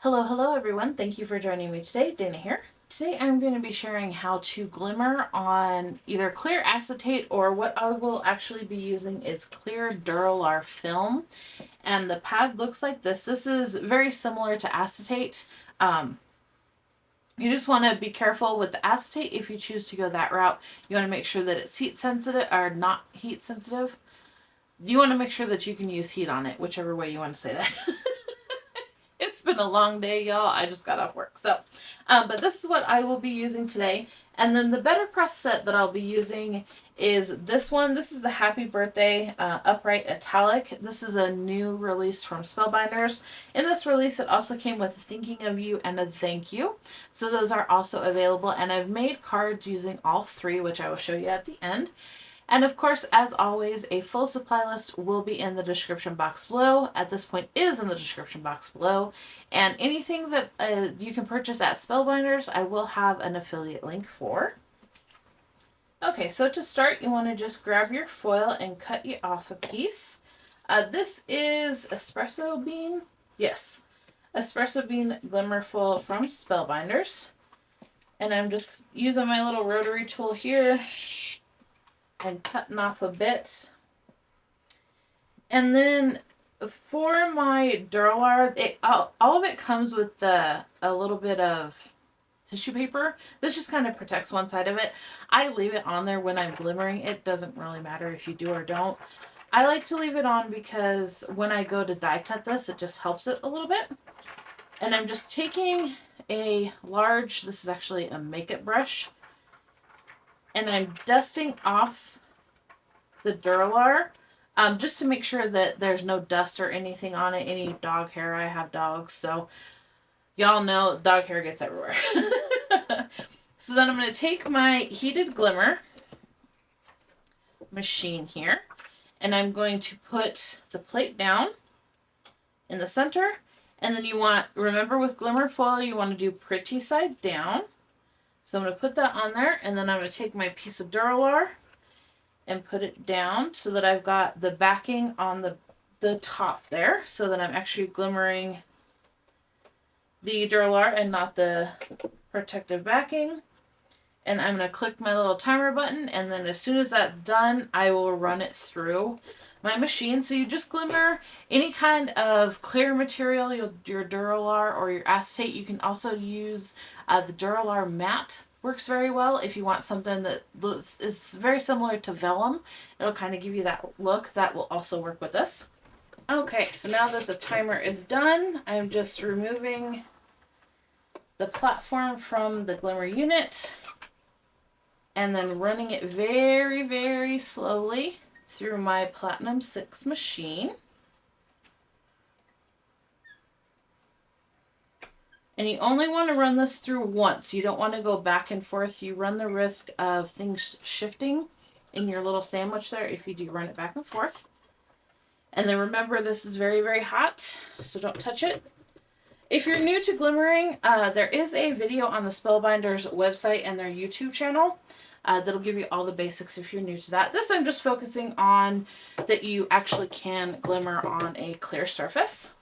Hello everyone. Thank you for joining me today. Dana here. Today I'm going to be sharing how to glimmer on either clear acetate, or what I will actually be using is clear Dura-Lar film. And the pad looks like this. This is very similar to acetate. You just want to be careful with the acetate if you choose to go that route. You want to make sure that it's heat sensitive or not heat sensitive. You want to make sure that you can use heat on it, whichever way you want to say that. It's been a long day, y'all. I just got off work. But this is what I will be using today. And then the Better Press set that I'll be using is this one. This is the Happy Birthday Upright Italic. This is a new release from Spellbinders. In this release, it also came with a thinking of you and a thank you. So those are also available. And I've made cards using all three, which I will show you at the end. And of course, as always, a full supply list will be in the description box below. At this point is in the description box below. And anything that you can purchase at Spellbinders, I will have an affiliate link for. Okay, so to start, you want to just grab your foil and cut you off a piece. This is Espresso Bean. Yes, Espresso Bean Glimmer Foil from Spellbinders. And I'm just using my little rotary tool here and cutting off a bit. And then for my Dura-Lar, all of it comes with a little bit of tissue paper. This just kind of protects one side of it. I leave it on there when I'm glimmering. It doesn't really matter if you do or don't. I like to leave it on because when I go to die cut this, it just helps it a little bit. And I'm just taking a large, this is actually a makeup brush, and I'm dusting off the Dura-Lar just to make sure that there's no dust or anything on it, any dog hair. I have dogs, so y'all know dog hair gets everywhere. So then I'm going to take my heated glimmer machine here, and I'm going to put the plate down in the center. And then you want, remember with glimmer foil, you want to do pretty side down. So I'm going to put that on there, and then I'm going to take my piece of Dura-Lar and put it down so that I've got the backing on the top there, so that I'm actually glimmering the Dura-Lar and not the protective backing. And I'm going to click my little timer button, and then as soon as that's done, I will run it through my machine. So you just glimmer any kind of clear material, your Dura-Lar or your acetate. You can also use the Dura-Lar matte. Works very well if you want something that is very similar to vellum. It'll kind of give you that look. That will also work with this. Okay, so now that the timer is done, I'm just removing the platform from the glimmer unit and then running it very, very slowly through my Platinum 6 machine. And you only want to run this through once. You don't want to go back and forth. You run the risk of things shifting in your little sandwich there if you do run it back and forth. And then remember, this is very, very hot, so don't touch it. If you're new to glimmering, there is a video on the Spellbinders website and their YouTube channel that'll give you all the basics if you're new to that. This I'm just focusing on that you actually can glimmer on a clear surface.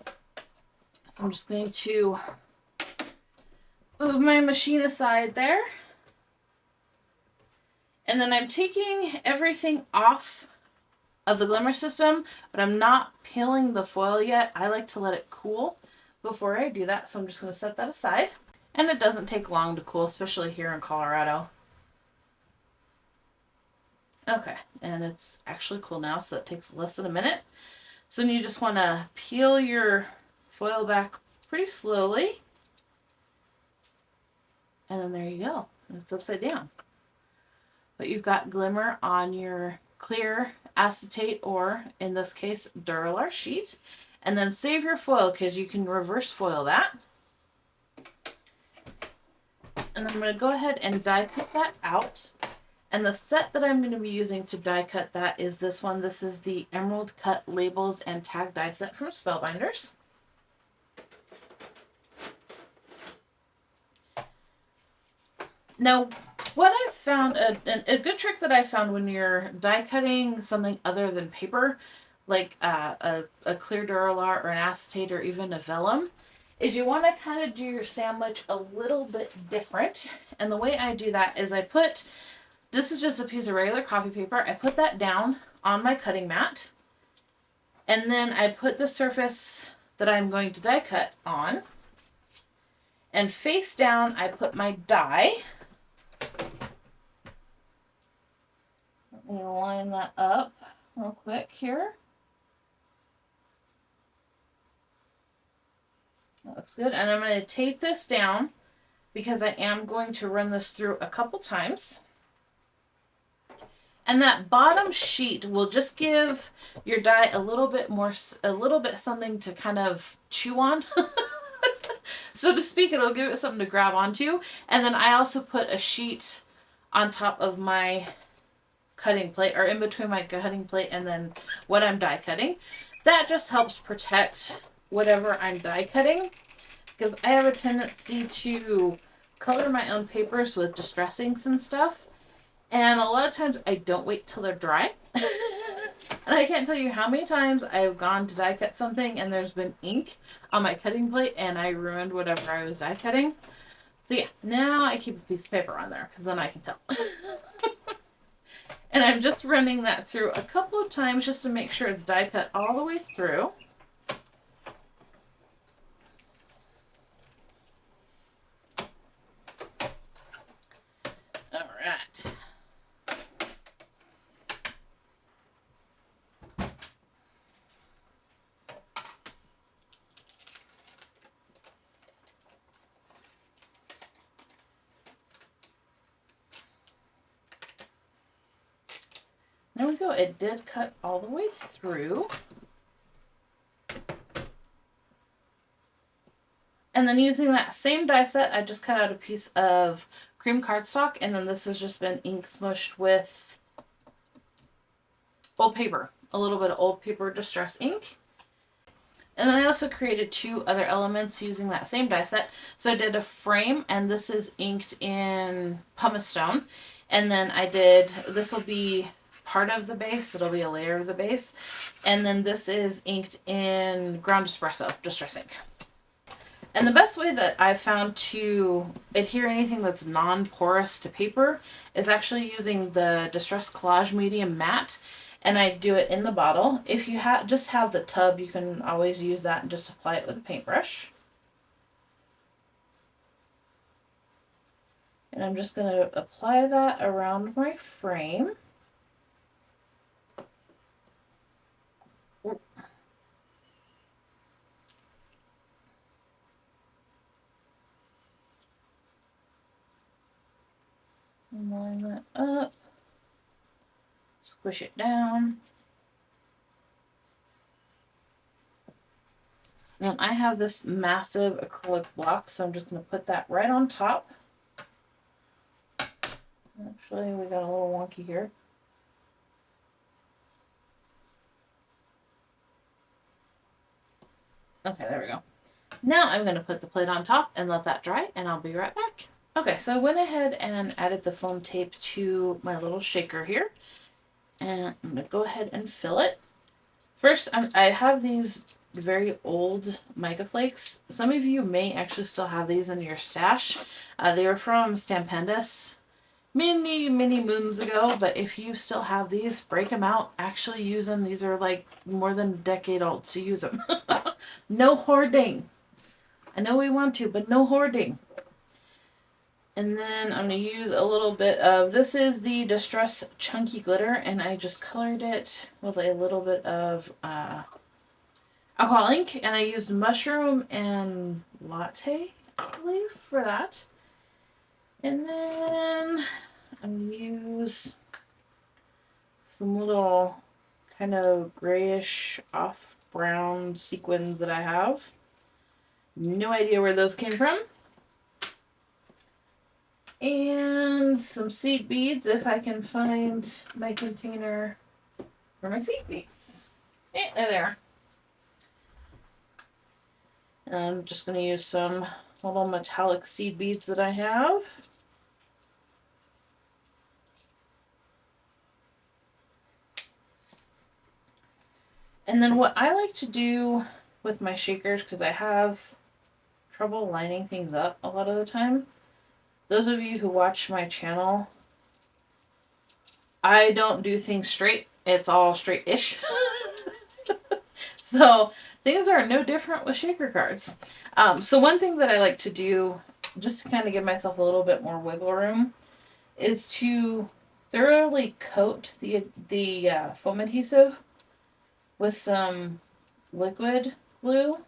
So I'm just going to move my machine aside there. And then I'm taking everything off of the glimmer system, but I'm not peeling the foil yet. I like to let it cool before I do that, so I'm just going to set that aside. And it doesn't take long to cool, especially here in Colorado. Okay, and it's actually cool now, so it takes less than a minute. So then you just want to peel your foil back pretty slowly. And then there you go. It's upside down. But you've got glimmer on your clear acetate, or in this case, Dura-Lar sheet. And then save your foil because you can reverse foil that. And then I'm going to go ahead and die cut that out. And the set that I'm going to be using to die cut that is this one. This is the Emerald Cut Labels and Tag Die Set from Spellbinders. Now, what I've found, a good trick that I found when you're die cutting something other than paper, like a clear Dura-Lar or an acetate or even a vellum, is you want to kind of do your sandwich a little bit different. And the way I do that is this is just a piece of regular copy paper. I put that down on my cutting mat. And then I put the surface that I'm going to die cut on. And face down, I put my die. Let me line that up real quick here. That looks good. And I'm going to tape this down because I am going to run this through a couple times. And that bottom sheet will just give your die a little bit something to kind of chew on. So to speak, it'll give it something to grab onto. And then I also put a sheet on top of my cutting plate, or in between my cutting plate and then what I'm die cutting. That just helps protect whatever I'm die cutting, because I have a tendency to color my own papers with distress inks and stuff. And a lot of times I don't wait till they're dry. And I can't tell you how many times I've gone to die cut something and there's been ink on my cutting plate and I ruined whatever I was die cutting. So yeah, now I keep a piece of paper on there because then I can tell. And I'm just running that through a couple of times just to make sure it's die cut all the way through. All right. There we go. It did cut all the way through. And then using that same die set, I just cut out a piece of cream cardstock, and then this has just been ink smushed with old paper, a little bit of old paper distress ink. And then I also created two other elements using that same die set. So I did a frame, and this is inked in pumice stone. And then this will be part of the base, it'll be a layer of the base. And then this is inked in ground espresso, distress ink. And the best way that I've found to adhere anything that's non-porous to paper is actually using the Distress Collage Medium Matte. And I do it in the bottle. If you just have the tub, you can always use that and just apply it with a paintbrush. And I'm just going to apply that around my frame. Line that up, squish it down. Now I have this massive acrylic block, so I'm just going to put that right on top. Actually, we got a little wonky here. Okay, there we go. Now I'm going to put the plate on top and let that dry, and I'll be right back. Okay, so I went ahead and added the foam tape to my little shaker here. And I'm going to go ahead and fill it. First, I have these very old mica flakes. Some of you may actually still have these in your stash. They were from Spellbinders many moons ago, but if you still have these, break them out. Actually use them. These are like more than a decade old, so use them. No hoarding. I know we want to, but no hoarding. And then I'm going to use a little bit of, this is the Distress Chunky Glitter, and I just colored it with a little bit of alcohol ink, and I used mushroom and latte, I believe, for that. And then I'm going to use some little kind of grayish off brown sequins that I have. No idea where those came from. And some seed beads, if I can find my container for my seed beads. There they are. And I'm just going to use some little metallic seed beads that I have. And then what I like to do with my shakers, because I have trouble lining things up a lot of the time. Those of you who watch my channel, I don't do things straight. It's all straight-ish. So things are no different with shaker cards. So one thing that I like to do, just to kind of give myself a little bit more wiggle room, is to thoroughly coat the foam adhesive with some liquid glue.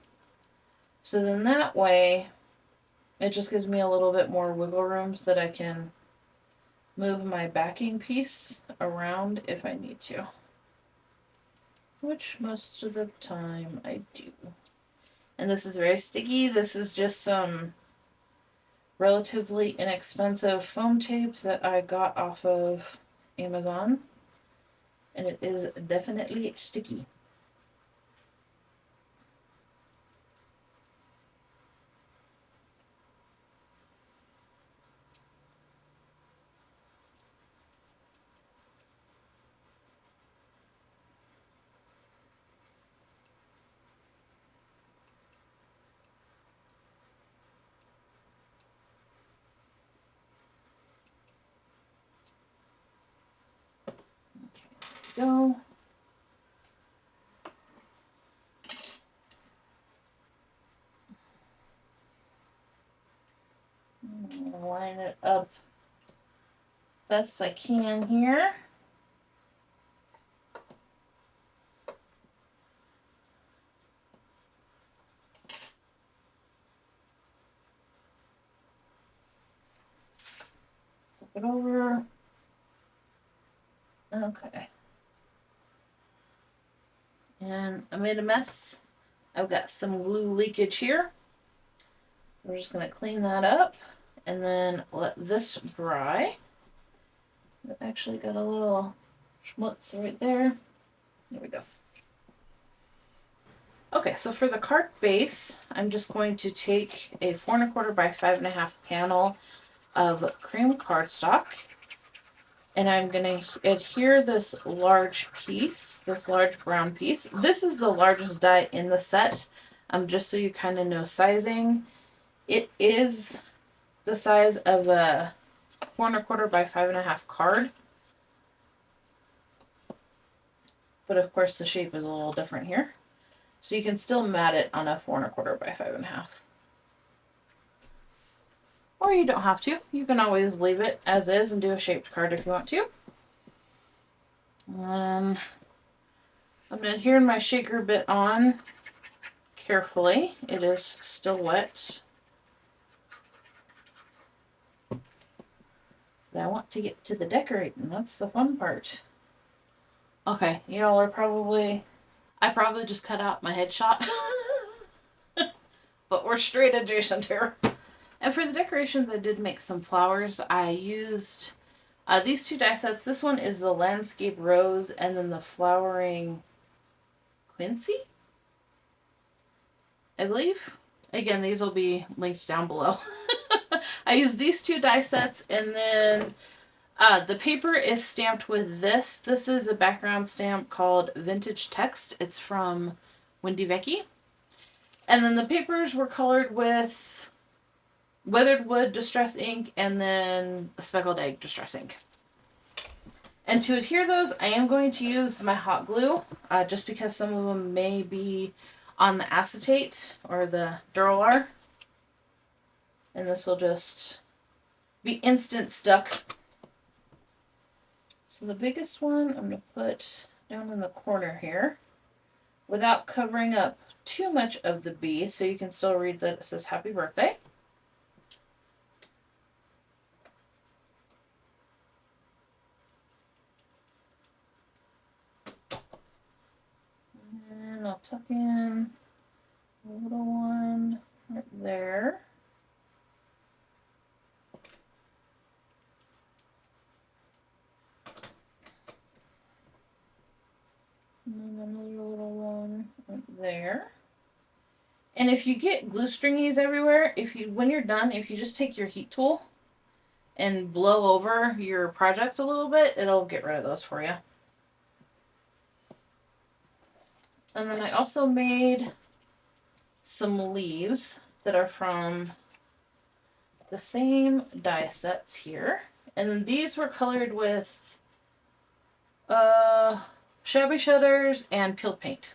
So then that way, it just gives me a little bit more wiggle room so that I can move my backing piece around if I need to. Which most of the time I do. And this is very sticky. This is just some relatively inexpensive foam tape that I got off of Amazon. And it is definitely sticky. Go. Line it up best I can here. Flip it over. Okay. And I made a mess. I've got some glue leakage here. We're just going to clean that up and then let this dry. It actually got a little schmutz right there. There we go. Okay, so for the card base, I'm just going to take a 4 1/4 by 5.5 panel of cream cardstock. And I'm going to adhere this large piece, this large brown piece. This is the largest die in the set, just so you kind of know sizing. It is the size of a 4 1/4 by 5.5 card. But of course the shape is a little different here. So you can still mat it on a 4 1/4 by 5.5. Or you don't have to. You can always leave it as is and do a shaped card if you want to. I'm adhering my shaker bit on carefully. It is still wet. But I want to get to the decorating. That's the fun part. Okay, y'all are probably... I probably just cut out my headshot. But we're straight adjacent here. And for the decorations, I did make some flowers. I used these 2 die sets. This one is the Landscape Rose and then the Flowering Quince, I believe. Again, these will be linked down below. I used these 2 die sets, and then the paper is stamped with this. This is a background stamp called Vintage Text. It's from Wendy Vecchi. And then the papers were colored with Weathered Wood Distress ink and then a Speckled Egg Distress ink. And to adhere those, I am going to use my hot glue, just because some of them may be on the acetate or the Dura-Lar. And this will just be instant stuck. So the biggest one I'm going to put down in the corner here without covering up too much of the B, so you can still read that it says happy birthday. And I'll tuck in a little one right there. And then another little one right there. And if you get glue stringies everywhere, when you're done, if you just take your heat tool and blow over your project a little bit, it'll get rid of those for you. And then I also made some leaves that are from the same die sets here. And then these were colored with shabby shutters and peeled paint.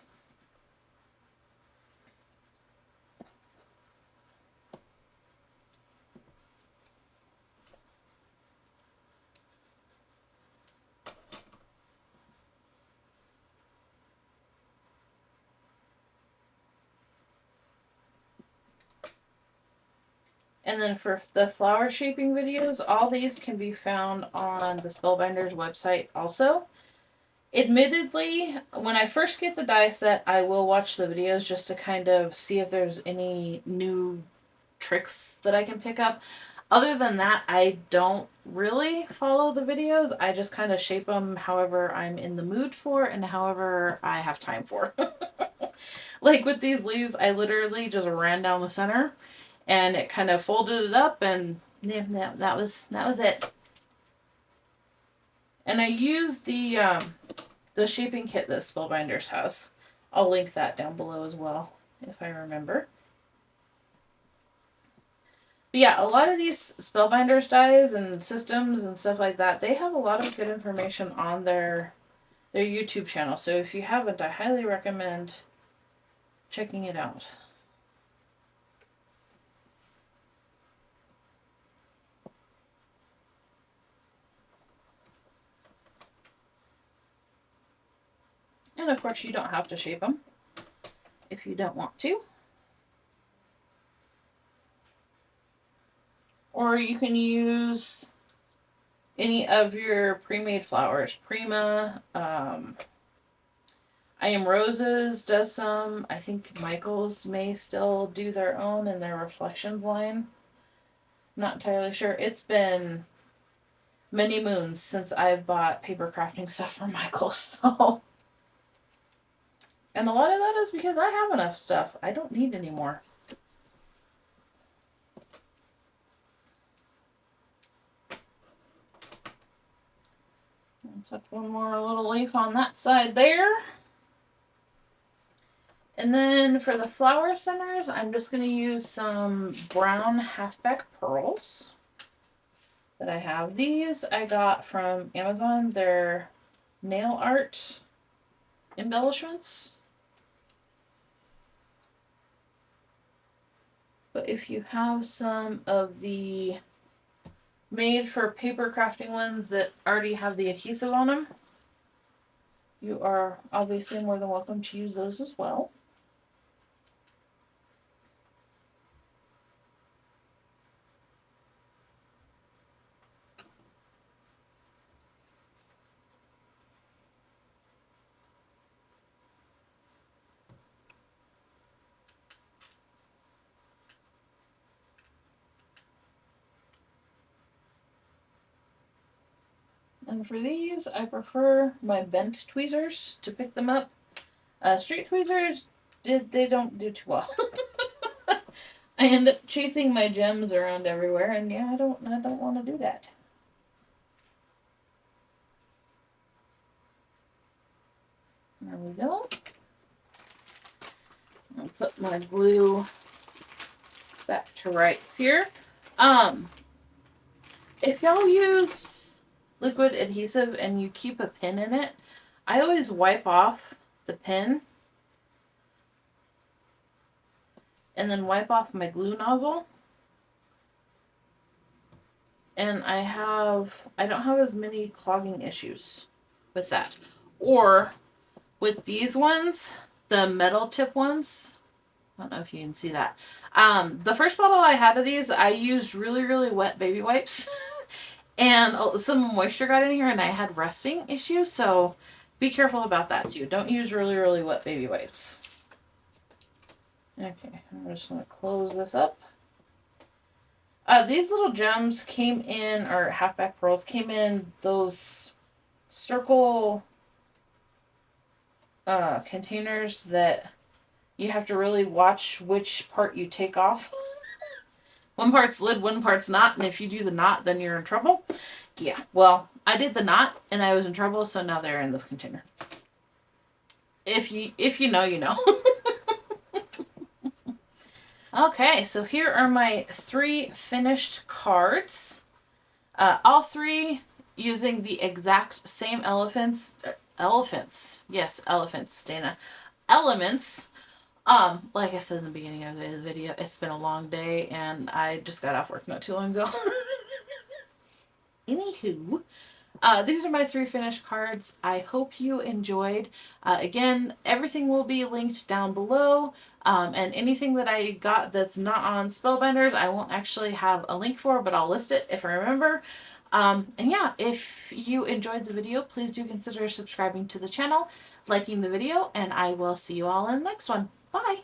And then for the flower shaping videos, all these can be found on the Spellbinders website also. Admittedly, when I first get the die set, I will watch the videos just to kind of see if there's any new tricks that I can pick up. Other than that, I don't really follow the videos. I just kind of shape them however I'm in the mood for and however I have time for. Like with these leaves, I literally just ran down the center and it kind of folded it up, and yeah, that was it. And I used the shaping kit that Spellbinders has. I'll link that down below as well if I remember. But yeah, a lot of these Spellbinders dies and systems and stuff like that, they have a lot of good information on their YouTube channel. So if you haven't, I highly recommend checking it out. And of course, you don't have to shape them if you don't want to. Or you can use any of your pre-made flowers. Prima, I Am Roses does some. I think Michaels may still do their own in their Reflections line. Not entirely sure. It's been many moons since I've bought paper crafting stuff from Michaels. So, and a lot of that is because I have enough stuff. I don't need any more. Tuck one more little leaf on that side there. And then for the flower centers, I'm just going to use some brown halfback pearls that I have. These I got from Amazon. They're nail art embellishments. But if you have some of the made for paper crafting ones that already have the adhesive on them, you are obviously more than welcome to use those as well. And for these, I prefer my bent tweezers to pick them up. Straight tweezers, they don't do too well. I end up chasing my gems around everywhere, and yeah, I don't want to do that. There we go. I'll put my glue back to rights here. If y'all use liquid adhesive and you keep a pin in it, I always wipe off the pin and then wipe off my glue nozzle. And I don't have as many clogging issues with that. Or with these ones, the metal tip ones, I don't know if you can see that. The first bottle I had of these, I used really, really wet baby wipes. And some moisture got in here and I had rusting issues. So be careful about that too. Don't use really, really wet baby wipes. Okay, I'm just going to close this up. These little gems came in, or halfback pearls, came in those circle containers that you have to really watch which part you take off. One part's lid, one part's not, and if you do the knot, then you're in trouble. Yeah, well, I did the knot, and I was in trouble, so now they're in this container. If you know, you know. Okay, so here are my 3 finished cards. All 3 using the exact same elephants. Elephants. Yes, elephants, Dana. Elements. Like I said in the beginning of the video, it's been a long day and I just got off work not too long ago. Anywho, these are my 3 finished cards. I hope you enjoyed. Again, everything will be linked down below. And anything that I got that's not on Spellbinders, I won't actually have a link for, but I'll list it if I remember. And yeah, if you enjoyed the video, please do consider subscribing to the channel, liking the video, and I will see you all in the next one. Bye!